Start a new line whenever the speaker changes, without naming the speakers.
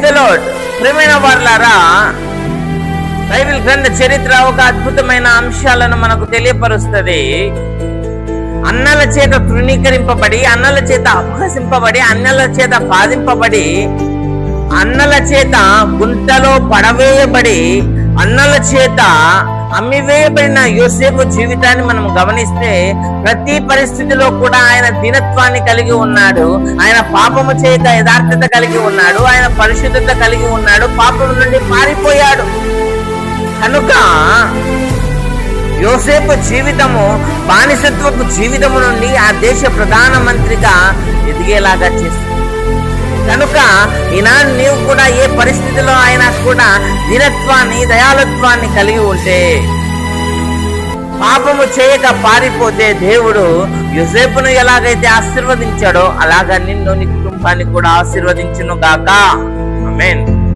Praise the lord. ప్రియమైన వారలారా, Bible గ్రంథ చరిత్ర ఒక అద్భుతమైన అంశాలను మనకు తెలియపరుస్తుంది. అన్నల చేత తృణీకరింపబడి, అన్నల చేత అపహసింపబడి, అన్నల చేత బాధింపబడి, అన్నల చేత గుంటలో పడవేయబడి, అన్నల చేత అమ్మివేయబడిన యోసేపు జీవితాన్ని మనం గమనిస్తే ప్రతి పరిస్థితిలో కూడా ఆయన దీనత్వాన్ని కలిగి ఉన్నాడు. ఆయన పాపము చేత యథార్థత కలిగి ఉన్నాడు. ఆయన పరిశుద్ధత కలిగి ఉన్నాడు. పాపం నుండి పారిపోయాడు. కనుక యోసేపు జీవితము బానిసత్వపు జీవితము నుండి ఆ దేశ ప్రధానమంత్రిగా ఎదిగేలాగా చేస్తుంది. కనుక ఈనాడు నీవు కూడా ఏ పరిస్థితిలో అయినా కూడా దీనత్వాన్ని, దయాళత్వాన్ని కలిగి ఉంటే, పాపము చేయక పారిపోతే, దేవుడు యోసేపును ఎలాగైతే ఆశీర్వదించాడో అలాగా నిన్ను, నీ కుటుంబాన్ని కూడా ఆశీర్వదించును గాక. ఆమేన్.